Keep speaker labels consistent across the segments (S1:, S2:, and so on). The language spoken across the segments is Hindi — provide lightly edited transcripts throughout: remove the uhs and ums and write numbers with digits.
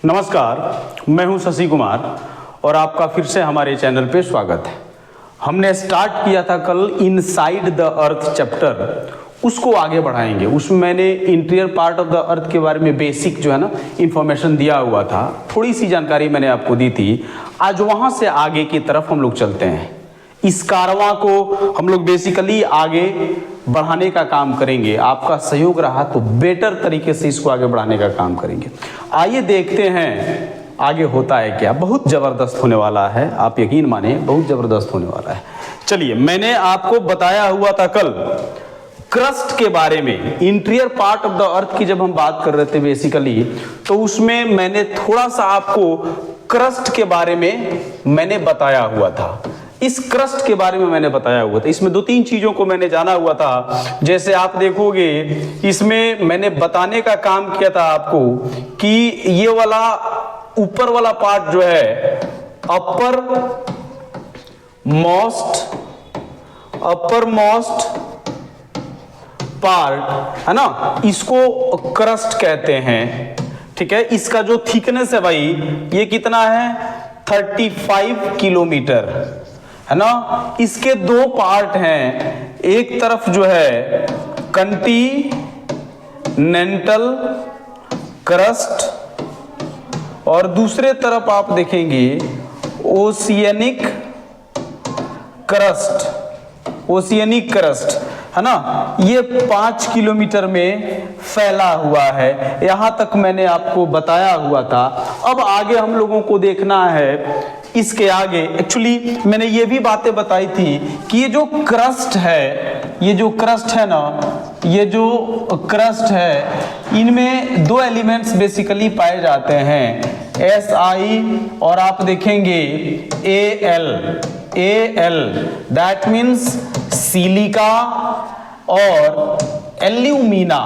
S1: नमस्कार, मैं हूं शशि कुमार और आपका फिर से हमारे चैनल पे स्वागत है। हमने स्टार्ट किया था कल इनसाइड द अर्थ चैप्टर, उसको आगे बढ़ाएंगे। उसमें मैंने interior part of the earth के बारे में बेसिक जो है ना इंफॉर्मेशन दिया हुआ था, थोड़ी सी जानकारी मैंने आपको दी थी। आज वहाँ से आगे की तरफ हम लोग चलते हैं। इस कारवां को हम लोग बेसिकली आगे बढ़ाने का काम करेंगे। आपका सहयोग रहा तो बेटर तरीके से इसको आगे बढ़ाने का काम करेंगे। आइए देखते हैं आगे होता है क्या। बहुत ज़बरदस्त होने वाला है, आप यकीन माने, बहुत ज़बरदस्त होने वाला है। चलिए, मैंने आपको बताया हुआ था कल क्रस्ट के बारे में, interior part of the earth की जब हम बात कर रहे थे बेसिकली, तो उसमें मैंने थोड़ा सा आपको क्रस्ट के बारे में मैंने बताया हुआ था। इस क्रस्ट के बारे में मैंने बताया हुआ था। इसमें दो तीन चीजों को मैंने जाना हुआ था। जैसे आप देखोगे, इसमें मैंने बताने का काम किया था आपको कि ये वाला ऊपर वाला पार्ट जो है अपर मोस्ट पार्ट है ना, इसको क्रस्ट कहते हैं। ठीक है, इसका जो थिकनेस है भाई, ये कितना है 35 किलोमीटर है ना। इसके दो पार्ट हैं, एक तरफ जो है कंटिनेंटल क्रस्ट और दूसरे तरफ आप देखेंगे ओशियनिक क्रस्ट है ना। ये 5 किलोमीटर में फैला हुआ है। यहां तक मैंने आपको बताया हुआ था। अब आगे हम लोगों को देखना है इसके आगे। एक्चुअली मैंने ये भी बातें बताई थी कि ये जो क्रस्ट है ना, ये जो क्रस्ट है, इनमें दो एलिमेंट्स बेसिकली पाए जाते हैं, Si और आप देखेंगे Al, दैट मीन्स सिलिका और एल्यूमिना।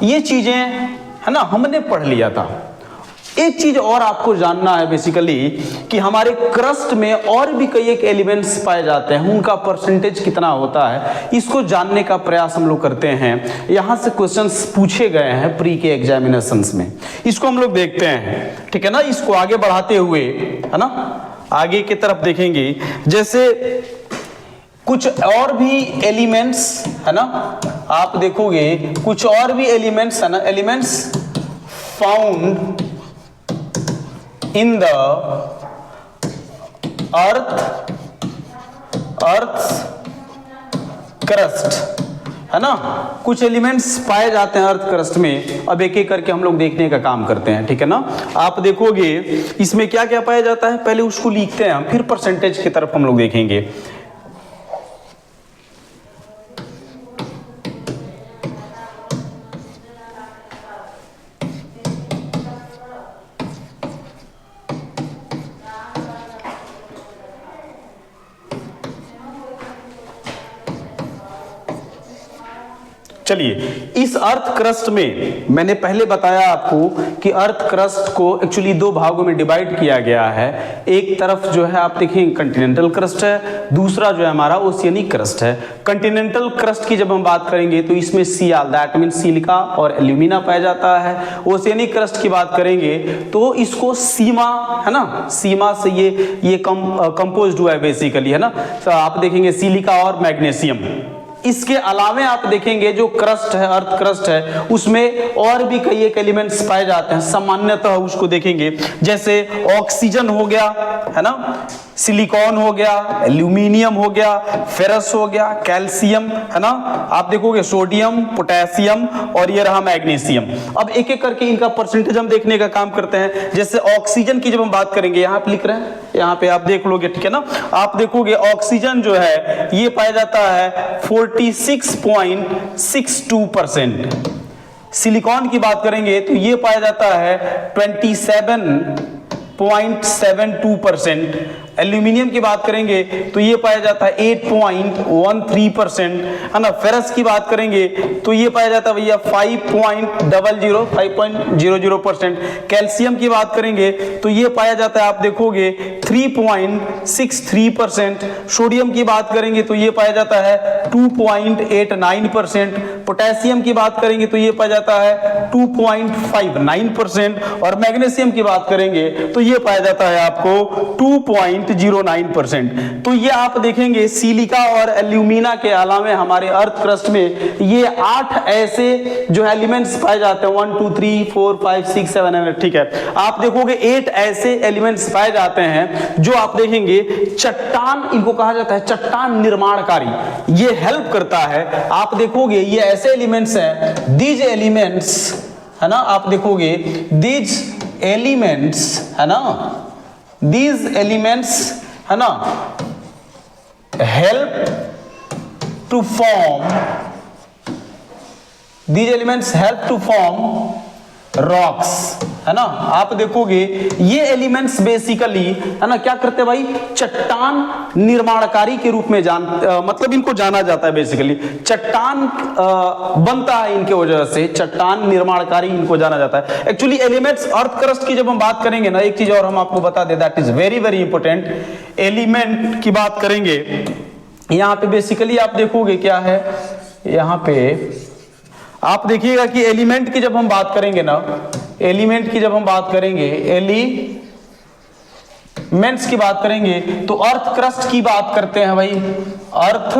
S1: ये चीजें है ना, हमने पढ़ लिया था। एक चीज और आपको जानना है बेसिकली कि हमारे क्रस्ट में और भी कई एक एलिमेंट्स पाए जाते हैं, उनका परसेंटेज कितना होता है, इसको जानने का प्रयास हम लोग करते हैं। यहां से क्वेश्चंस पूछे गए हैं प्री के एग्जामिनेशंस में, इसको हम लोग देखते हैं। ठीक है ना, इसको आगे बढ़ाते हुए है ना, आगे की तरफ देखेंगे। जैसे कुछ और भी एलिमेंट्स है ना, आप देखोगे कुछ और भी एलिमेंट्स है ना, elements found in the earth crust है ना। कुछ एलिमेंट्स पाए जाते हैं अर्थ क्रस्ट में। अब एक एक करके हम लोग देखने का काम करते हैं। ठीक है ना, आप देखोगे इसमें क्या क्या पाया जाता है, पहले उसको लिखते हैं हम, फिर परसेंटेज की तरफ हम लोग देखेंगे। चलिए, इस अर्थ क्रस्ट में मैंने पहले बताया आपको कि अर्थ क्रस्ट को एक्चुअली दो भागों में डिवाइड किया गया है। एक तरफ जो है आप देखेंगे कंटिनेंटल क्रस्ट है, दूसरा जो है हमारा ओशियनिक क्रस्ट है। कंटिनेंटल क्रस्ट की जब हम बात करेंगे तो इसमें Cl, दैट मीन सिलिका और एल्यूमिना पाया जाता है। ओशियनिक क्रस्ट की बात करेंगे तो इसको सीमा है ना, सीमा से ये कंपोज्ड हुआ है बेसिकली है ना। तो आप देखेंगे सिलिका और मैग्नीशियम। इसके अलावे आप देखेंगे जो क्रस्ट है, अर्थ क्रस्ट है, उसमें और भी कई एक एलिमेंट्स पाए जाते हैं। सामान्यतः उसको देखेंगे, जैसे ऑक्सीजन हो गया है ना, सिलिकॉन हो गया, एल्यूमिनियम हो गया, फेरस हो गया, कैल्शियम है ना, आप देखोगे सोडियम, पोटेशियम और ये रहा मैग्नीशियम। अब एक एक करके इनका परसेंटेज हम देखने का काम करते हैं। जैसे ऑक्सीजन की जब हम बात करेंगे, यहाँ पे लिख रहे हैं, यहाँ पे आप देख लोगे। ठीक है ना, आप देखोगे ऑक्सीजन जो है ये पाया जाता है 46.62%। सिलिकॉन की बात करेंगे तो ये पाया जाता है 27.72%। एल्यूमिनियम की बात करेंगे तो ये पाया जाता है 8.13%, है ना। फेरस की बात करेंगे तो ये पाया जाता है भैया 5.00%। कैल्शियम की बात करेंगे तो ये पाया जाता है आप देखोगे 3.63%। सोडियम की बात करेंगे तो ये पाया जाता है 2.89%। पोटेशियम की बात करेंगे तो ये पाया जाता है 2.59%। और मैग्नीशियम की बात करेंगे तो ये पाया जाता है आपको 2.09%। तो ये आप देखेंगे सिलिका और एल्यूमिना के अलावा हमारे अर्थ क्रस्ट में ये 8 ऐसे जो एलिमेंट्स पाए जाते हैं, 1 2 3 4 5 6 7 8, ठीक है। आप देखोगे 8 ऐसे एलिमेंट्स पाए जाते हैं जो आप देखेंगे चट्टान, इनको कहा जाता है चट्टान निर्माणकारी, ये हेल्प करता है। आप देखोगे ये ऐसे एलिमेंट्स हैं, दीज एलिमेंट्स, है ना, आप देखोगे दीज एलिमेंट्स, है ना, दीज एलिमेंट्स, है ना, help to form, these elements help to form rocks, है ना। आप देखोगे ये एलिमेंट्स बेसिकली, है ना, क्या करते हैं भाई, चट्टान निर्माणकारी के रूप में मतलब इनको जाना जाता है। बेसिकली चट्टान बनता है इनके वजह से, चट्टान निर्माणकारी इनको जाना जाता है। एक्चुअली एलिमेंट्स अर्थ क्रस्ट की जब हम बात करेंगे ना, एक चीज और हम आपको बता दें, that is very very important. Element की बात करेंगे, यहाँ पे बेसिकली आप देखोगे क्या है, यहाँ पे आप देखिएगा कि एलिमेंट की जब हम बात करेंगे ना, एलिमेंट की जब हम बात करेंगे, एलिमेंट्स की बात करेंगे तो अर्थ क्रस्ट की बात करते हैं भाई, अर्थ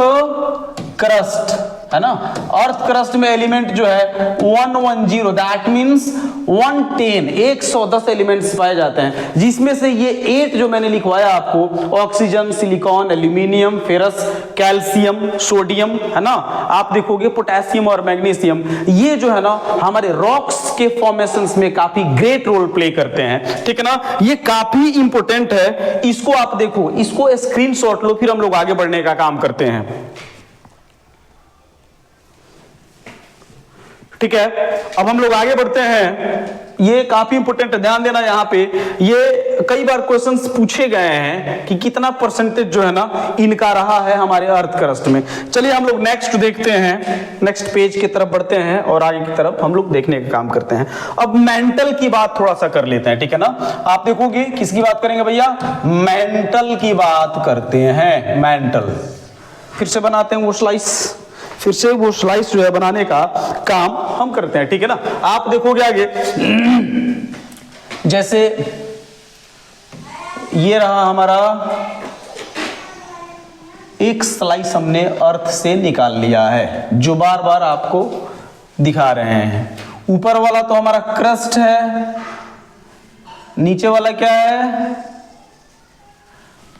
S1: क्रस्ट, है ना। अर्थ क्रस्ट में एलिमेंट जो है 110, दैट मींस 110 एलिमेंट्स पाए जाते हैं, जिसमें से ये 8 जो मैंने लिखवाया आपको, oxygen, silicon, aluminium, ferrous, calcium, sodium, है ना, आप देखोगे पोटेशियम और मैग्नीशियम, ये जो है ना हमारे रॉक्स के फॉर्मेशंस में काफी ग्रेट रोल प्ले करते हैं, ठीक है ना। ये काफी इंपॉर्टेंट है, इसको आप देखो, इसको स्क्रीनशॉट लो, फिर हम लोग आगे बढ़ने का काम करते हैं, ठीक है। अब हम लोग आगे बढ़ते हैं, ये काफी इंपोर्टेंट है, ध्यान देना। यहाँ पे ये कई बार क्वेश्चंस पूछे गए हैं कि कितना परसेंटेज जो है ना इनका रहा है हमारे अर्थ क्रस्ट में। चलिए हम लोग नेक्स्ट देखते हैं, नेक्स्ट पेज की तरफ बढ़ते हैं और आगे की तरफ हम लोग देखने का काम करते हैं। अब मेंटल की बात थोड़ा सा कर लेते हैं, ठीक है ना। आप देखोगे किसकी बात करेंगे भैया, मेंटल की बात करते हैं। मेंटल फिर से बनाते हैं वो स्लाइस, फिर से वो स्लाइस जो है बनाने का काम हम करते हैं, ठीक है ना। आप देखोगे आगे, जैसे ये रहा हमारा एक स्लाइस हमने अर्थ से निकाल लिया है, जो बार बार आपको दिखा रहे हैं। ऊपर वाला तो हमारा क्रस्ट है, नीचे वाला क्या है,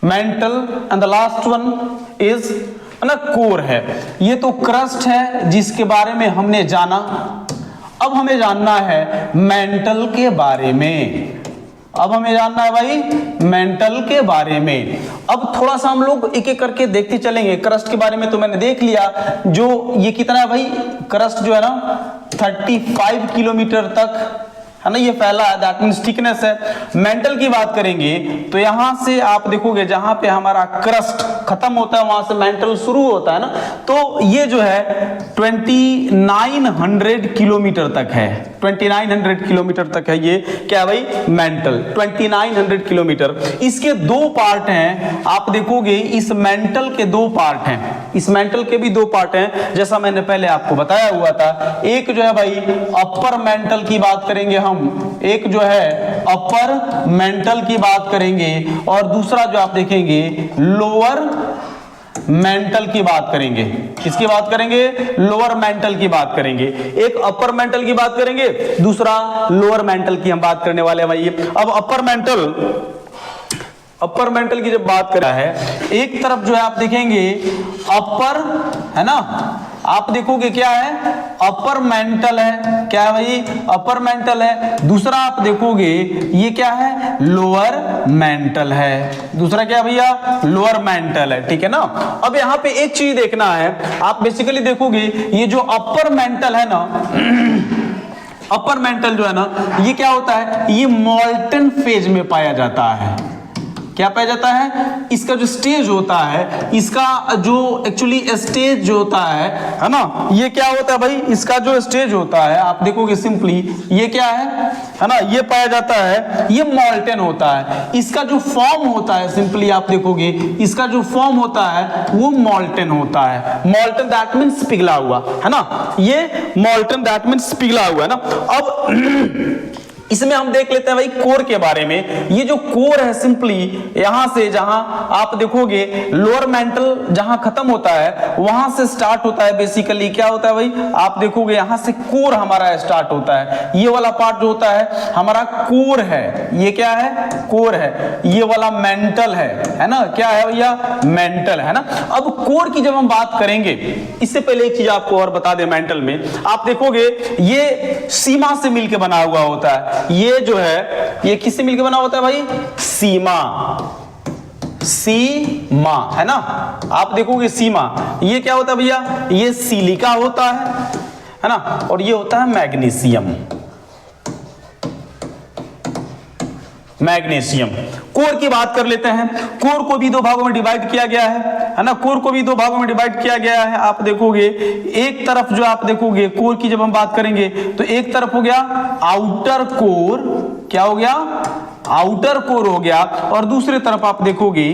S1: mental, and the last one is ना कोर है। ये तो क्रस्ट है जिसके बारे में हमने जाना। अब हमें जानना है मेंटल के बारे में, अब हमें जानना है भाई मेंटल के बारे में। अब थोड़ा सा हम लोग एक एक करके देखते चलेंगे। क्रस्ट के बारे में तो मैंने देख लिया, जो ये कितना है भाई, क्रस्ट जो है ना 35 किलोमीटर तक, है ना, ये फैला है, दैट मींस थिकनेस है। मेंटल की बात करेंगे तो यहां से आप देखोगे जहां पे हमारा क्रस्ट खत्म होता है वहां से मेंटल शुरू होता है ना, तो ये जो है 2900 किलोमीटर तक है, 2900 किलोमीटर तक है ये क्या भाई, मेंटल, 2900 किलोमीटर। इसके दो पार्ट हैं, आप देखोगे इस मेंटल के दो पार्ट हैं, इस मेंटल के भी दो पार्ट हैं, जैसा मैंने पहले आपको बताया हुआ था। एक जो है भाई अपर मेंटल की बात करेंगे हम, एक जो है अपर मेंटल की बात करेंगे, और दूसरा जो आप देखेंगे लोअर मेंटल की बात करेंगे। किसकी बात करेंगे, लोअर मेंटल की बात करेंगे। एक अपर मेंटल की बात करेंगे, दूसरा लोअर मेंटल की हम बात करने वाले हैं भाई। अब अपर मेंटल की जब बात कर रहा है, एक तरफ जो है आप देखेंगे अपर, है ना, आप देखोगे क्या है, अपर मेंटल है, क्या है भाई, अपर मेंटल है। दूसरा आप देखोगे ये क्या है, लोअर मेंटल है, दूसरा क्या है भैया, लोअर मेंटल है, ठीक है ना। अब यहाँ पे एक चीज देखना है, आप बेसिकली देखोगे ये जो अपर मेंटल है ना, अपर मेंटल जो है ना, ये क्या होता है, ये मोल्टन फेज में पाया जाता है। क्या पाया जाता है, इसका जो स्टेज होता है, इसका जो एक्चुअली स्टेज जो होता है ना, ये क्या होता है भाई, इसका जो स्टेज होता है आप देखोगे सिंपली ये क्या है ना, ये पाया जाता है, ये मॉल्टेन होता है। इसका जो फॉर्म होता है सिंपली आप देखोगे, इसका जो फॉर्म होता है वो मॉल्टेन होता है। मॉल्टेन दैट मीन्स पिघला हुआ है ना, ये मॉल्टेन दैट मीन्स पिघला हुआ है ना। अब इसमें हम देख लेते हैं भाई कोर के बारे में। ये जो कोर है सिंपली यहां से जहां आप देखोगे लोअर मेंटल जहां खत्म होता है वहां से स्टार्ट होता है। बेसिकली क्या होता है भाई, आप देखोगे यहां से कोर हमारा स्टार्ट होता है। ये वाला पार्ट जो होता है हमारा कोर है, ये क्या है, कोर है। ये वाला मेंटल है ना, क्या है भैया, मेंटल है ना। अब कोर की जब हम बात करेंगे, इससे पहले एक चीज आपको और बता दें, मेंटल में आप देखोगे ये सीमा से मिलकर बना हुआ होता है। ये जो है ये किससे मिलकर बना होता है भाई, सीमा, सीमा है ना। आप देखोगे सीमा, ये क्या होता है भैया, ये सिलिका होता है ना, और ये होता है मैग्नीशियम, मैग्नीशियम। कोर की बात कर लेते हैं। कोर को भी दो भागों में डिवाइड किया गया है ना, कोर को भी दो भागों में डिवाइड किया गया है। आप देखोगे एक तरफ जो आप देखोगे कोर की जब हम बात करेंगे तो एक तरफ हो गया आउटर कोर, क्या हो गया, आउटर कोर हो गया, और दूसरे तरफ आप देखोगे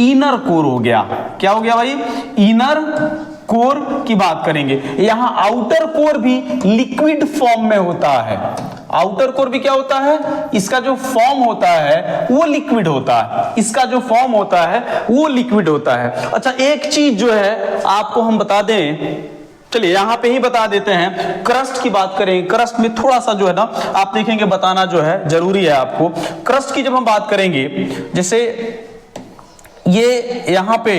S1: इनर कोर हो गया। क्या हो गया भाई, इनर कोर की बात करेंगे। यहां आउटर कोर भी लिक्विड फॉर्म में होता है। आउटर कोर भी क्या होता है, इसका जो फॉर्म होता है वो लिक्विड होता है, इसका जो फॉर्म होता है वो लिक्विड होता है। अच्छा एक चीज जो है आपको हम बता दें, चलिए यहां पे ही बता देते हैं। क्रस्ट की बात करें, क्रस्ट में थोड़ा सा जो है ना आप देखेंगे बताना जो है जरूरी है आपको। क्रस्ट की जब हम बात करेंगे, जैसे ये यहां पे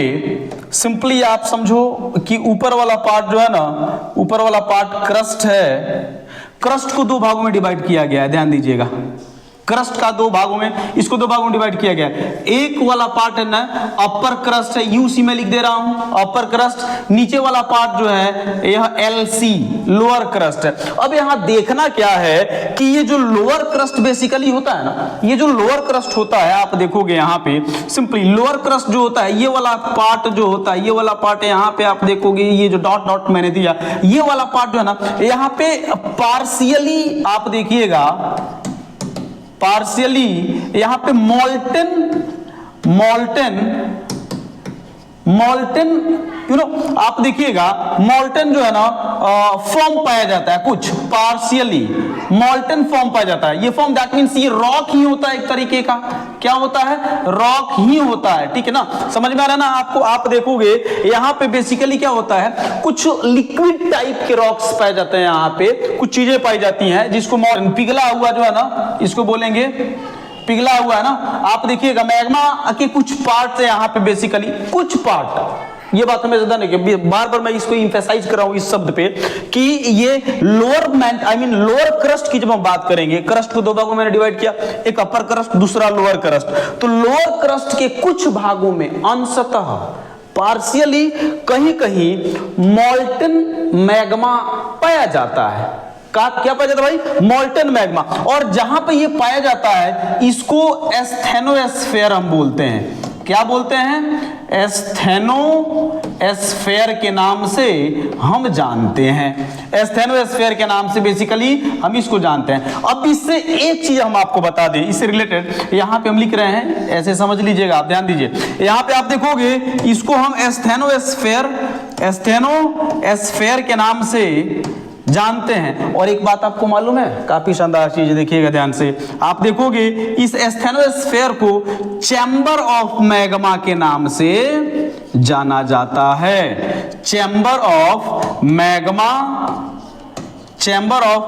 S1: सिंपली आप समझो कि ऊपर वाला पार्ट जो है ना, ऊपर वाला पार्ट क्रस्ट है। क्रस्ट को दो भागों में डिवाइड किया गया है, ध्यान दीजिएगा। क्रस्ट का दो भागों में, इसको दो भागों में डिवाइड किया गया है। एक वाला पार्ट है ना अपर क्रस्ट है, यूसी में लिख दे रहा हूं अपर क्रस्ट। नीचे वाला पार्ट जो है यह एलसी लोअर क्रस्ट है। अब यहां देखना क्या है कि ये जो लोअर क्रस्ट बेसिकली होता है ना, ये जो लोअर क्रस्ट होता है आप देखोगे यहां पे सिंपली लोअर क्रस्ट जो होता है, ये वाला पार्ट जो होता है, ये वाला पार्ट यहां पे आप देखोगे ये जो डॉट डॉट मैंने दिया, ये वाला पार्ट जो है ना यहां पे पार्शियली आप देखिएगा, पार्शियली यहां पे मोल्टेन यू नो आप देखिएगा मोल्टेन जो है ना फॉर्म पाया जाता है, कुछ पार्शियली मोल्टेन फॉर्म पाया जाता है। ये फॉर्म दैट मींस ये रॉक ही होता है, एक तरीके का क्या होता है, रॉक ही होता है, ठीक है ना। समझ में आ रहा है ना आपको। आप देखोगे यहां पे बेसिकली क्या होता है, कुछ लिक्विड टाइप के रॉक्स पाए जाते हैं, यहां पे कुछ चीजें पाई जाती हैं जिसको पिघला हुआ जो है ना इसको बोलेंगे पिघला हुआ है ना। आप देखिएगा मैग्मा के कुछ पार्ट है यहां पे, बेसिकली कुछ पार्ट, ये बात हमें ज्यादा नहीं, बार बार मैं इसको इंफेसाइज कर रहा हूं इस शब्द पे कि ये लोअर क्रस्ट की जब हम बात करेंगे, क्रस्ट को दो भागों में डिवाइड किया, एक अपर क्रस्ट दूसरा लोअर क्रस्ट। तो लोअर क्रस्ट के कुछ भागों में अंशतः पार्शियली कहीं कहीं मोल्टेन मैग्मा पाया जाता है। क्या पाया जाता है भाई, मोल्टेन मैग्मा। और जहां पे ये पाया जाता है इसको एस्थेनोस्फेयर हम बोलते हैं। क्या बोलते हैं, एस्थेनोस्फेयर के नाम से हम जानते हैं। एस्थेनोस्फेयर के नाम से बेसिकली हम इसको जानते हैं। अब इससे एक चीज हम आपको बता दें, इससे रिलेटेड यहां पे हम लिख रहे हैं, ऐसे समझ लीजिएगा आप, ध्यान दीजिए। यहां पे आप देखोगे इसको हम एस्थेनोस्फेयर के नाम से जानते हैं। और एक बात आपको मालूम है, काफी शानदार चीज, देखिएगा ध्यान से। आप देखोगे इस एस्थेनोस्फेयर को चैम्बर ऑफ मैग्मा के नाम से जाना जाता है। चैम्बर ऑफ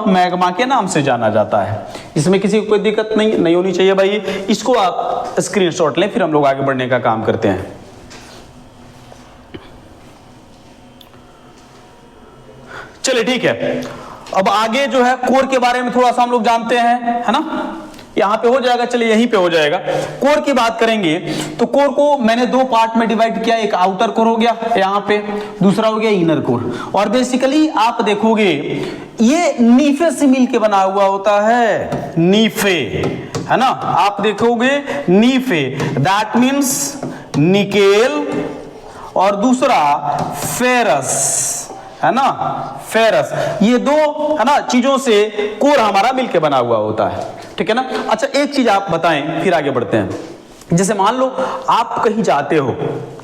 S1: मैग्मा के नाम से जाना जाता है। इसमें किसी को कोई दिक्कत नहीं होनी चाहिए भाई। इसको आप स्क्रीनशॉट लें, फिर हम लोग आगे बढ़ने का काम करते हैं। चलिए ठीक है, अब आगे जो है कोर के बारे में थोड़ा सा हम लोग जानते हैं, है ना। यहां पे हो जाएगा, चलिए यहीं पे हो जाएगा। कोर की बात करेंगे तो कोर को मैंने दो पार्ट में डिवाइड किया, एक आउटर कोर हो गया यहां पे, दूसरा हो गया इनर कोर। और बेसिकली आप देखोगे ये नीफे से मिलके बना हुआ होता है, नीफे, है ना, आप देखोगे नीफे, दैट मीन्स निकेल, और दूसरा फेरस, है ना, फेरस। ये दो है ना चीजों से कोर हमारा मिलके बना हुआ होता है, ठीक है ना। अच्छा एक चीज आप बताएं, फिर आगे बढ़ते हैं। जैसे मान लो आप कहीं जाते हो,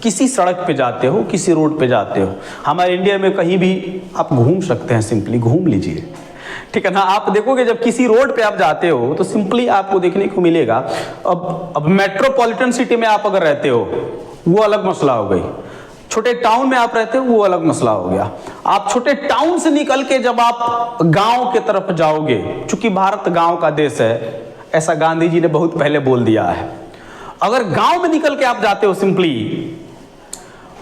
S1: किसी सड़क पे जाते हो, किसी रोड पे जाते हो, हमारे इंडिया में कहीं भी आप घूम सकते हैं, सिंपली घूम लीजिए, ठीक है ना। आप देखोगे जब किसी रोड पे आप जाते हो तो सिंपली आपको देखने को मिलेगा, अब मेट्रोपॉलिटन सिटी में आप अगर रहते हो वो अलग मसला हो गई, छोटे टाउन में आप रहते हो वो अलग मसला हो गया। आप छोटे टाउन से निकल के जब आप गांव के तरफ जाओगे, चूंकि भारत गांव का देश है, ऐसा गांधी जी ने बहुत पहले बोल दिया है। अगर गांव में निकल के आप जाते हो सिंपली,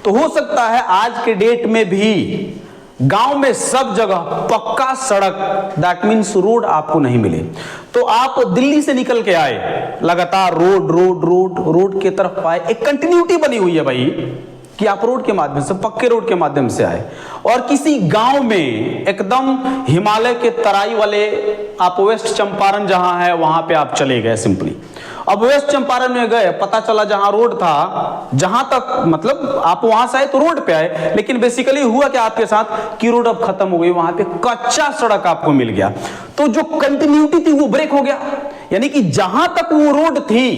S1: तो हो सकता है आज के डेट में भी गांव में सब जगह पक्का सड़क, दैट मीन्स रोड आपको नहीं मिले। तो आप दिल्ली से निकल के आए, लगातार रोड रोड रोड रोड के तरफ आए, एक कंटिन्यूटी बनी हुई है भाई कि आप रोड के माध्यम से, पक्के रोड के माध्यम से आए, और किसी गांव में एकदम हिमालय के तराई वाले, आप वेस्ट चंपारण जहां है वहां पे आप चले गए सिंपली। अब वेस्ट चंपारण में गए, पता चला जहां रोड था, जहां तक मतलब आप वहां से आए तो रोड पे आए, लेकिन बेसिकली हुआ क्या आपके साथ कि रोड अब खत्म हो गई, वहां पे कच्चा सड़क आपको मिल गया। तो जो कंटिन्यूटी थी वो ब्रेक हो गया, यानी कि जहां तक वो रोड थी,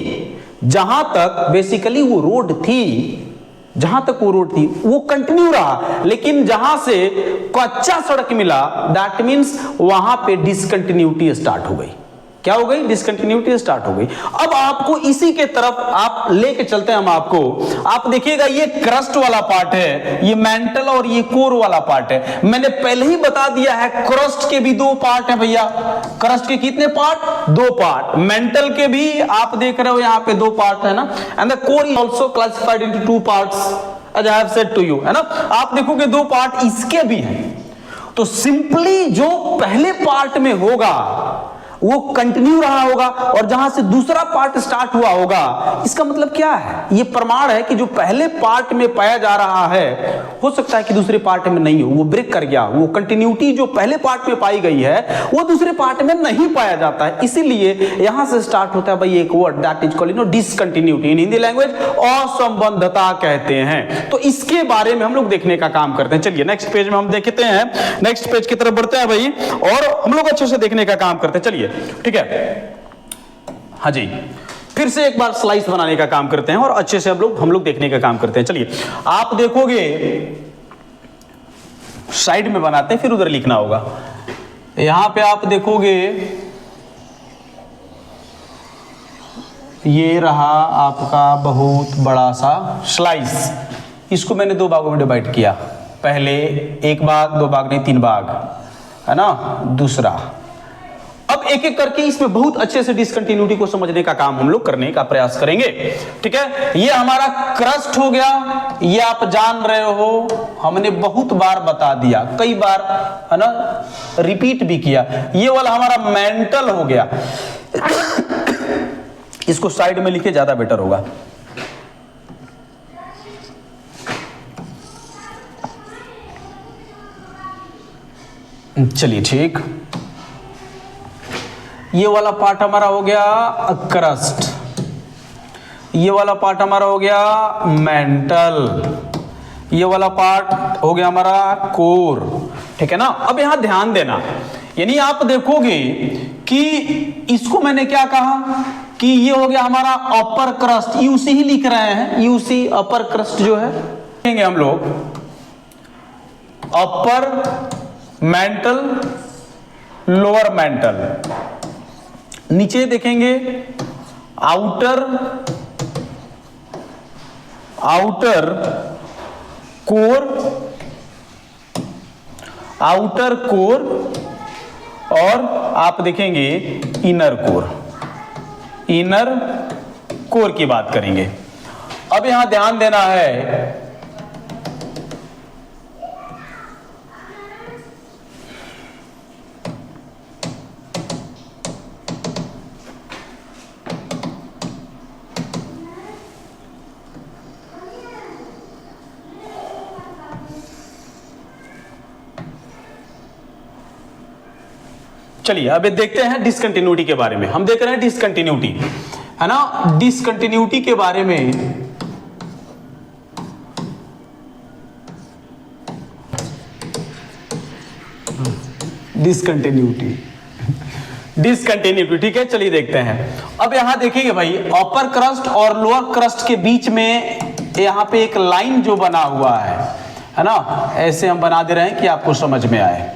S1: जहां तक बेसिकली वो रोड थी, जहां तक वो रोड थी वो कंटिन्यू रहा, लेकिन जहां से कच्चा सड़क मिला, दैट मीन्स वहां पे डिसकंटिन्यूटी स्टार्ट हो गई। क्या हो गई? डिसकंटिन्यूटी स्टार्ट हो गई। अब आपको इसी के तरफ आप लेके चलते हैं हम आपको। आप देखिएगा ये क्रस्ट वाला पार्ट है, ये मेंटल और ये कोर वाला पार्ट है। मैंने पहले ही बता दिया है क्रस्ट के भी दो पार्ट है भैया। क्रस्ट के कितने पार्ट? दो पार्ट। मेंटल के भी आप देख रहे हो यहाँ पे दो पार्ट है ना, and the core is also classified into two parts as I have said to you, है ना। आप देखोगे दो पार्ट इसके भी हैं। तो सिंपली जो पहले पार्ट में होगा वो कंटिन्यू रहा होगा, और जहां से दूसरा पार्ट स्टार्ट हुआ होगा, इसका मतलब क्या है? ये प्रमाण है कि जो पहले पार्ट में पाया जा रहा है, हो सकता है कि दूसरे पार्ट में नहीं हो, वो ब्रेक कर गया। वो कंटिन्यूटी जो पहले पार्ट में पाई गई है वो दूसरे पार्ट में नहीं पाया जाता है। इसीलिए यहां से स्टार्ट होता है भाई एक word, that is called discontinuity. In Hindi language असंबद्धता कहते हैं। तो इसके बारे में हम लोग देखने का काम करते हैं। चलिए नेक्स्ट पेज में हम देखते हैं, नेक्स्ट पेज की तरफ बढ़ते हैं भाई, और हम लोग अच्छे से देखने का काम करते हैं। चलिए ठीक है, हाँ जी, फिर से एक बार स्लाइस बनाने का काम करते हैं और अच्छे से हम लोग देखने का काम करते हैं। चलिए आप देखोगे, साइड में बनाते हैं फिर उधर लिखना होगा। यहां पे आप देखोगे ये रहा आपका बहुत बड़ा सा स्लाइस। इसको मैंने दो भागों में डिवाइड किया, पहले एक भाग, दो भाग नहीं तीन भाग, है ना, दूसरा। अब एक एक करके इसमें बहुत अच्छे से डिसकंटिन्यूटी को समझने का काम हम लोग करने का प्रयास करेंगे। ठीक है, ये हमारा क्रस्ट हो गया, ये आप जान रहे हो, हमने बहुत बार बता दिया, कई बार है ना, रिपीट भी किया। ये वाला हमारा मेंटल हो गया। इसको साइड में लिखे ज्यादा बेटर होगा। चलिए ठीक, ये वाला पार्ट हमारा हो गया क्रस्ट, ये वाला पार्ट हमारा हो गया मेंटल, ये वाला पार्ट हो गया हमारा कोर। ठीक है ना। अब यहां ध्यान देना, यानी आप देखोगे कि इसको मैंने क्या कहा कि ये हो गया हमारा अपर क्रस्ट, यूसी ही लिख रहे हैं, यूसी अपर क्रस्ट जो है, देखेंगे हम लोग अपर मेंटल, लोअर मेंटल, नीचे देखेंगे आउटर कोर, आउटर कोर, और आप देखेंगे इनर कोर। इनर कोर की बात करेंगे। अब यहां ध्यान देना है, चलिए अब देखते हैं डिसकंटिन्यूटी के बारे में। हम देख रहे हैं डिसकंटिन्यूटी, है ना। डिसकंटिन्यूटी के बारे में डिसकंटिन्यूटी, ठीक है। चलिए देखते हैं। अब यहां देखिए भाई, अपर क्रस्ट और लोअर क्रस्ट के बीच में यहां पे एक लाइन जो बना हुआ है ना, ऐसे हम बना दे रहे हैं कि आपको समझ में आए।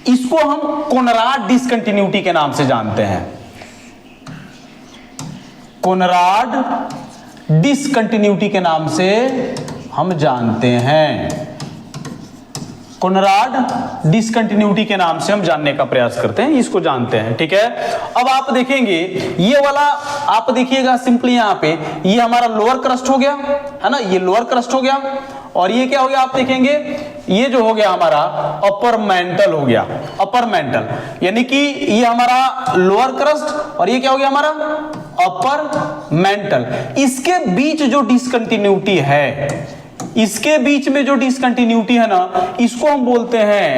S1: इसको हम कोनराड डिसकंटिन्यूटी के नाम से जानते हैं। कोनराड डिसकंटिन्यूटी के नाम से हम जानते हैं। कोनराड डिसकंटिन्यूटी के नाम से हम जानने का प्रयास करते हैं, इसको जानते हैं, ठीक है। अब आप देखेंगे ये वाला, आप देखिएगा सिंपली यहां पे, ये हमारा लोअर क्रस्ट हो गया, है ना, ये लोअर क्रस्ट हो गया, और ये क्या हो गया आप देखेंगे, ये जो हो गया हमारा अपर मेंटल हो गया। अपर मेंटल यानी कि ये हमारा लोअर क्रस्ट और ये क्या हो गया हमारा अपर मेंटल। इसके बीच जो डिसकंटिन्यूटी है, इसके बीच में जो डिसकंटिन्यूटी है ना, इसको हम बोलते हैं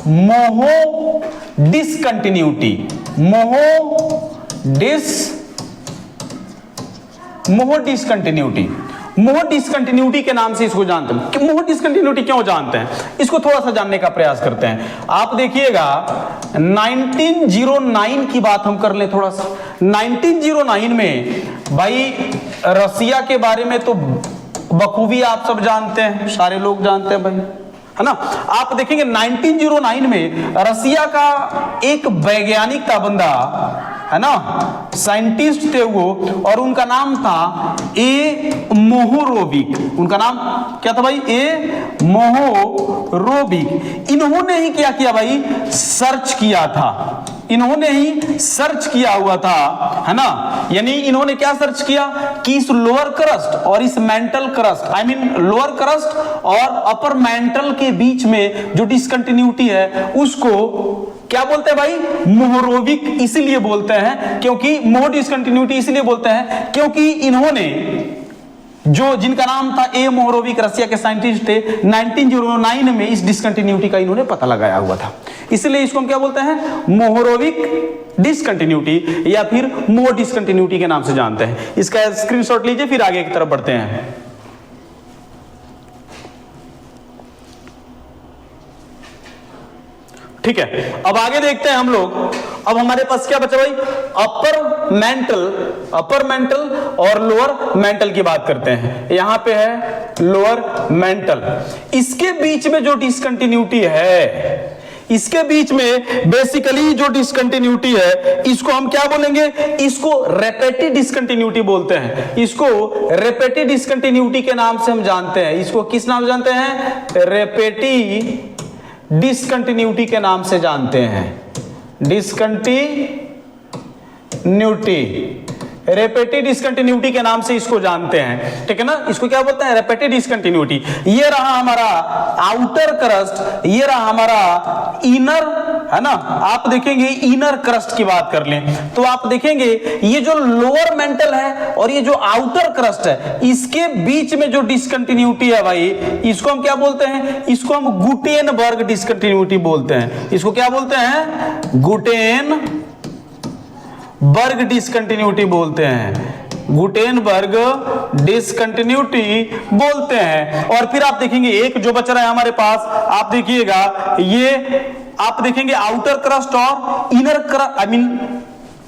S1: मोहो डिसकंटिन्यूटी। मोहो डिसकंटिन्यूटी। मोहो डिसकंटिन्यूटी के नाम से इसको जानते हैं। मोहो डिसकंटिन्यूटी क्यों जानते हैं, इसको थोड़ा सा जानने का प्रयास करते हैं। आप देखिएगा 1909 की बात हम कर लें थोड़ा सा। 1909 में भाई रसिया के बारे में तो बखूबी आप सब जानते हैं, सारे लोग जानते हैं भाई, है ना। आप देखेंगे 1909 में रसिया का एक वैज्ञानिक था बंदा, है ना, साइंटिस्ट थे वो, और उनका नाम था ए मोहोरोविक। उनका नाम क्या था भाई, ए मोहोरोविक। इन्होंने ही क्या किया भाई, सर्च किया था, इन्होंने ही सर्च किया हुआ था, है ना। यानी इन्होंने क्या सर्च किया कि इस लोअर क्रस्ट और इस mantle crust, I mean lower crust और अपर मेंटल के बीच में जो डिसकंटिन्यूटी है उसको क्या बोलते हैं भाई, मोहोरोविक। इसीलिए बोलते हैं क्योंकि मोहो डिसकंटिन्यूटी इसलिए बोलते हैं क्योंकि इन्होंने, जो जिनका नाम था ए मोहोरोविक, रसिया के साइंटिस्ट थे, 1909 में इस डिसकंटिन्यूटी का इन्होंने पता लगाया हुआ था। इसलिए इसको हम क्या बोलते हैं, मोहोरोविक डिसकंटिन्यूटी या फिर मोहो डिसकंटिन्यूटी के नाम से जानते हैं। इसका स्क्रीनशॉट लीजिए, फिर आगे की तरफ बढ़ते हैं। ठीक है, अब आगे देखते हैं हम लोग। अब हमारे पास क्या बचा भाई, अपर मेंटल और लोअर मेंटल की बात करते हैं। यहां पे है लोअर मेंटल, इसके बीच में जो डिसकंटिन्यूटी है, इसके बीच में बेसिकली जो डिसकंटिन्यूटी है, इसको हम क्या बोलेंगे, इसको रेपेटिव डिसकंटिन्यूटी बोलते हैं। इसको रेपेटिव डिसकंटिन्यूटी के नाम से हम जानते हैं। इसको किस नाम से जानते हैं, रेपेटिव डिसकंटिन्यूटी के नाम से जानते हैं। डिसकंटिन्यूटी, रेपेटिव डिसकंटिन्यूटी के नाम से इसको जानते हैं, ठीक है ना। इसको क्या बोलते हैं, रेपेटिव डिसकंटिन्यूटी। ये रहा हमारा आउटर क्रस्ट, ये रहा हमारा इनर, है ना। आप देखेंगे इनर क्रस्ट की बात कर लें तो आप देखेंगे ये जो लोअर मेंटल है और ये जो आउटर क्रस्ट है, इसके बीच में जो डिसकंटिन्यूटी है भाई, इसको हम क्या बोलते हैं, इसको हम गुटेनबर्ग डिसकंटिन्यूटी बोलते हैं। इसको क्या बोलते हैं, गुटेनबर्ग डिसकंटिन्यूटी बोलते हैं। गुटेनबर्ग डिसकंटिन्यूटी बोलते हैं। और फिर आप देखेंगे एक जो बच रहा है हमारे पास, आप देखिएगा ये, आप देखेंगे आउटर क्रस्ट और inner crust, I mean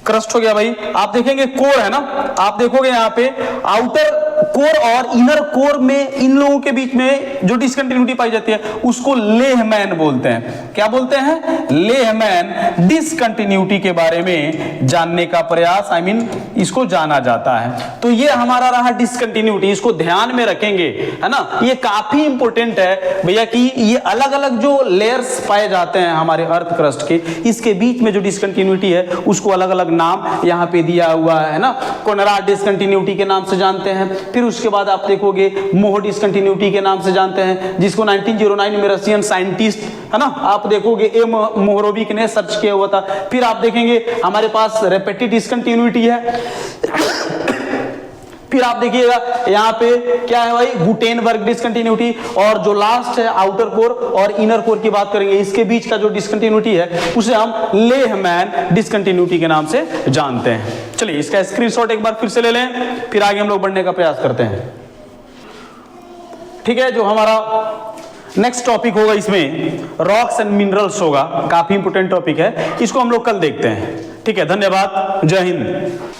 S1: crust हो गया भाई। आप देखेंगे कोर है ना, आप देखोगे यहां पे आउटर कोर और इनर कोर में, इन लोगों के बीच में जो डिसकंटिन्यूटी पाई जाती है उसको लेहमैन बोलते हैं। क्या बोलते हैं, लेहमैन डिसकंटिन्यूटी के बारे में जानने का प्रयास, आई मीन इसको जाना जाता है। तो ये हमारा रहा डिसकंटिन्यूटी, इसको ध्यान में रखेंगे, है ना। ये काफी इंपॉर्टेंट है भैया कि ये अलग अलग जो लेयर्स पाए जाते हैं हमारे अर्थ क्रस्ट के, इसके बीच में जो डिसकंटिन्यूटी है उसको अलग अलग नाम यहां पे दिया हुआ है ना। कोनराड डिसकंटिन्यूटी के नाम से जानते हैं, फिर उसके बाद आप देखोगे मोहो डिसकंटिन्यूटी के नाम से जानते हैं, जिसको 1909 में रशियन साइंटिस्ट, है ना, आप देखोगे ए मोहोरोविक ने सर्च किया हुआ था। फिर आप देखेंगे हमारे पास रेपेटिव डिसकंटिन्यूटी है, फिर आप देखिएगा यहाँ पे क्या है भाई, गुटेनबर्ग डिसकंटिन्यूटी, और जो लास्ट है आउटर कोर और इनर कोर की बात करेंगे, इसके बीच का जो डिसकंटिन्यूटी है उसे हम लेहमैन डिसकंटिन्यूटी के नाम से जानते हैं। चलिए इसका स्क्रीनशॉट एक बार फिर से ले लें, फिर आगे हम लोग बढ़ने का प्रयास करते हैं। ठीक है, जो हमारा नेक्स्ट टॉपिक होगा इसमें रॉक्स एंड मिनरल्स होगा, काफी इंपोर्टेंट टॉपिक है, इसको हम लोग कल देखते हैं। ठीक है, धन्यवाद, जय हिंद।